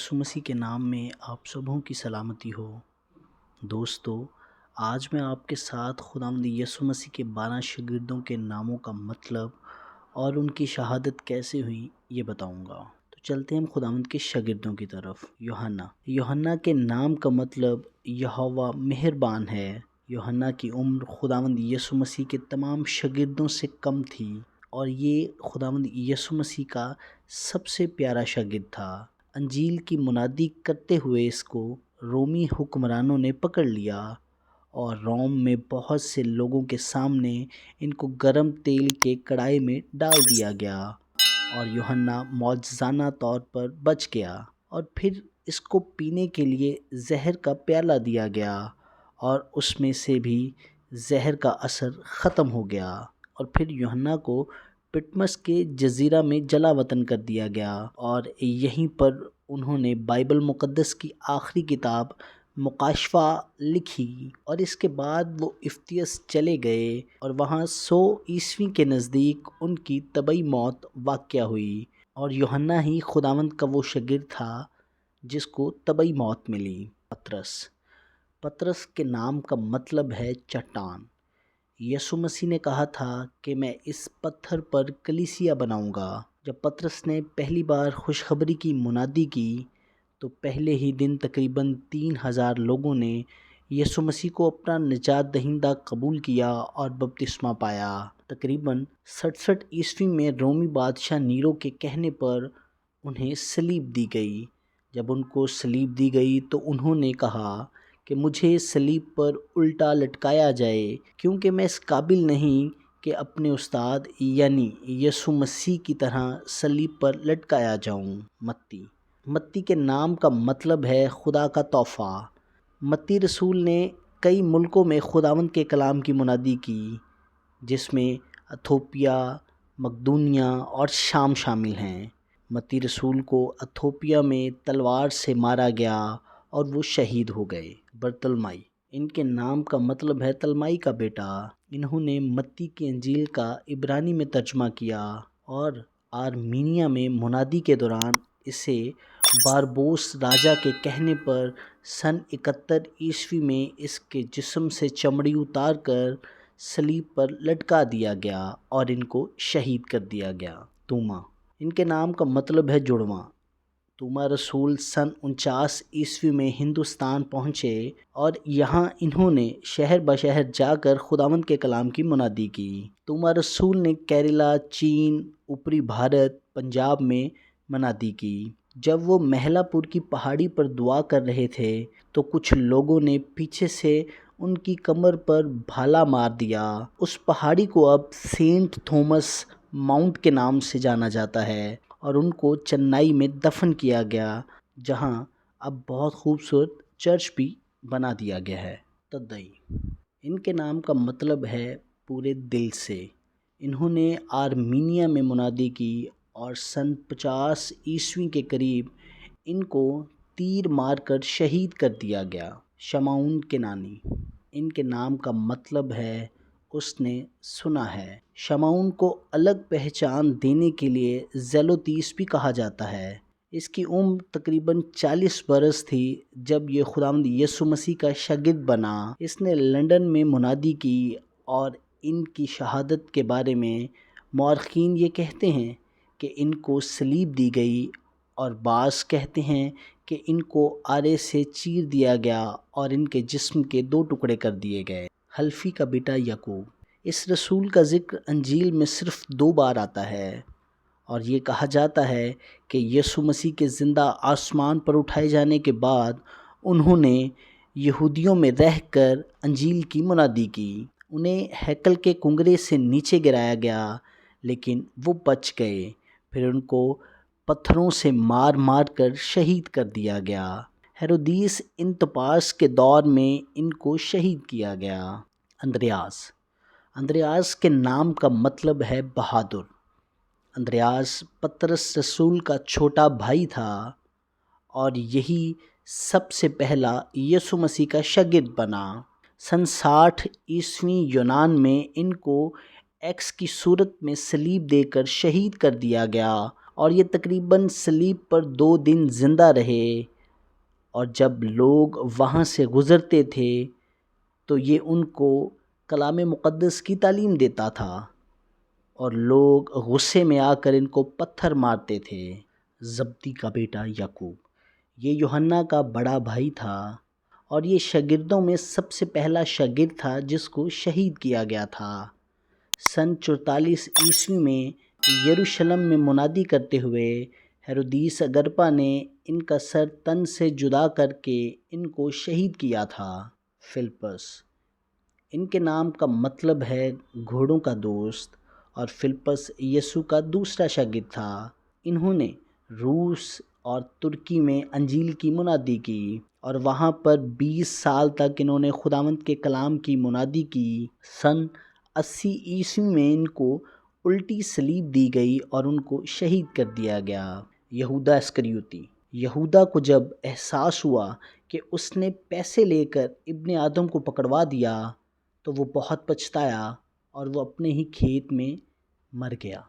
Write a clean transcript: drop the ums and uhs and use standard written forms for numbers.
یسوع مسیح کے نام میں آپ سبوں کی سلامتی ہو۔ دوستو، آج میں آپ کے ساتھ خداوند یسوع مسیح کے 12 شاگردوں کے ناموں کا مطلب اور ان کی شہادت کیسے ہوئی یہ بتاؤں گا۔ تو چلتے ہیں ہم خداوند کے شاگردوں کی طرف۔ یوحنا کے نام کا مطلب یہوہ مہربان ہے۔ یوحنا کی عمر خداوند یسوع مسیح کے تمام شاگردوں سے کم تھی اور یہ خداوند یسوع مسیح کا سب سے پیارا شاگرد تھا۔ انجیل کی منادی کرتے ہوئے اس کو رومی حکمرانوں نے پکڑ لیا اور روم میں بہت سے لوگوں کے سامنے ان کو گرم تیل کے کڑائی میں ڈال دیا گیا اور یوحنا معجزانہ طور پر بچ گیا، اور پھر اس کو پینے کے لیے زہر کا پیالہ دیا گیا اور اس میں سے بھی زہر کا اثر ختم ہو گیا، اور پھر یوحنا کو پٹمس کے جزیرہ میں جلا وطن کر دیا گیا، اور یہیں پر انہوں نے بائبل مقدس کی آخری کتاب مکاشفہ لکھی، اور اس کے بعد وہ افسیس چلے گئے اور وہاں 100 عیسوی کے نزدیک ان کی طبعی موت واقع ہوئی، اور یوحنا ہی خداوند کا وہ شاگرد تھا جس کو طبعی موت ملی۔ پطرس کے نام کا مطلب ہے چٹان۔ یسوع مسیح نے کہا تھا کہ میں اس پتھر پر کلیسیا بناؤں گا۔ جب پطرس نے پہلی بار خوشخبری کی منادی کی تو پہلے ہی دن تقریباً 3000 لوگوں نے یسوع مسیح کو اپنا نجات دہندہ قبول کیا اور بپتسمہ پایا۔ تقریباً 67 عیسوی میں رومی بادشاہ نیرو کے کہنے پر انہیں صلیب دی گئی۔ جب ان کو صلیب دی گئی تو انہوں نے کہا کہ مجھے صلیب پر الٹا لٹکایا جائے، کیونکہ میں اس قابل نہیں کہ اپنے استاد یعنی یسوع مسیح کی طرح صلیب پر لٹکایا جاؤں۔ متی کے نام کا مطلب ہے خدا کا تحفہ۔ متی رسول نے کئی ملکوں میں خداوند کے کلام کی منادی کی، جس میں ایتھوپیا، مقدونیہ اور شام شامل ہیں۔ متی رسول کو ایتھوپیا میں تلوار سے مارا گیا اور وہ شہید ہو گئے۔ برتلمائی، ان کے نام کا مطلب ہے تلمائی کا بیٹا۔ انہوں نے متی کی انجیل کا عبرانی میں ترجمہ کیا اور آرمینیا میں منادی کے دوران اسے باربوس راجا کے کہنے پر سن 71 عیسوی میں اس کے جسم سے چمڑی اتار کر صلیب پر لٹکا دیا گیا اور ان کو شہید کر دیا گیا۔ توما، ان کے نام کا مطلب ہے جڑواں۔ توما رسول سن 49 عیسوی میں ہندوستان پہنچے اور یہاں انہوں نے شہر بشہر جا کر خداوند کے کلام کی منادی کی۔ توما رسول نے کیرلا، چین، اوپری بھارت، پنجاب میں منادی کی۔ جب وہ مہلا پور کی پہاڑی پر دعا کر رہے تھے تو کچھ لوگوں نے پیچھے سے ان کی کمر پر بھالا مار دیا۔ اس پہاڑی کو اب سینٹ تھومس ماؤنٹ کے نام سے جانا جاتا ہے اور ان کو چنئی میں دفن کیا گیا، جہاں اب بہت خوبصورت چرچ بھی بنا دیا گیا ہے۔ تدئی، ان کے نام کا مطلب ہے پورے دل سے۔ انہوں نے آرمینیا میں منادی کی اور سن 50 عیسوی کے قریب ان کو تیر مار کر شہید کر دیا گیا۔ شمعون کنانی، ان کے نام کا مطلب ہے اس نے سنا ہے۔ شمعون کو الگ پہچان دینے کے لیے زیلوتیس بھی کہا جاتا ہے۔ اس کی عمر تقریباً 40 برس تھی جب یہ خداوند یسوع مسیح کا شاگرد بنا۔ اس نے لندن میں منادی کی اور ان کی شہادت کے بارے میں مورخین یہ کہتے ہیں کہ ان کو صلیب دی گئی، اور بعض کہتے ہیں کہ ان کو آرے سے چیر دیا گیا اور ان کے جسم کے 2 ٹکڑے کر دیے گئے۔ حلفی کا بیٹا یعقوب، اس رسول کا ذکر انجیل میں صرف 2 بار آتا ہے، اور یہ کہا جاتا ہے کہ یسوع مسیح کے زندہ آسمان پر اٹھائے جانے کے بعد انہوں نے یہودیوں میں رہ کر انجیل کی منادی کی۔ انہیں ہیکل کے کنگرے سے نیچے گرایا گیا لیکن وہ بچ گئے، پھر ان کو پتھروں سے مار مار کر شہید کر دیا گیا۔ ہیرودیس انتپاس کے دور میں ان کو شہید کیا گیا۔ اندریاس کے نام کا مطلب ہے بہادر۔ اندریاس پطرس رسول کا چھوٹا بھائی تھا اور یہی سب سے پہلا یسوع مسیح کا شاگرد بنا۔ سن 60 عیسوی یونان میں ان کو ایکس کی صورت میں صلیب دے کر شہید کر دیا گیا اور یہ تقریباً صلیب پر 2 دن زندہ رہے، اور جب لوگ وہاں سے گزرتے تھے تو یہ ان کو کلام مقدس کی تعلیم دیتا تھا، اور لوگ غصے میں آ کر ان کو پتھر مارتے تھے۔ زبدی کا بیٹا یعقوب، یہ یوحنا کا بڑا بھائی تھا، اور یہ شاگردوں میں سب سے پہلا شاگرد تھا جس کو شہید کیا گیا تھا۔ سن 44 عیسوی میں یروشلم میں منادی کرتے ہوئے ہیرودیس اگرپا نے ان کا سر تن سے جدا کر کے ان کو شہید کیا تھا۔ فلپس، ان کے نام کا مطلب ہے گھوڑوں کا دوست، اور فلپس یسوع کا دوسرا شاگرد تھا۔ انہوں نے روس اور ترکی میں انجیل کی منادی کی، اور وہاں پر 20 سال تک انہوں نے خداوند کے کلام کی منادی کی۔ سن 80 عیسوی میں ان کو الٹی صلیب دی گئی اور ان کو شہید کر دیا گیا۔ یہودا اسکریوتی، یہودا کو جب احساس ہوا کہ اس نے پیسے لے کر ابن آدم کو پکڑوا دیا تو وہ بہت پچھتایا، اور وہ اپنے ہی کھیت میں مر گیا۔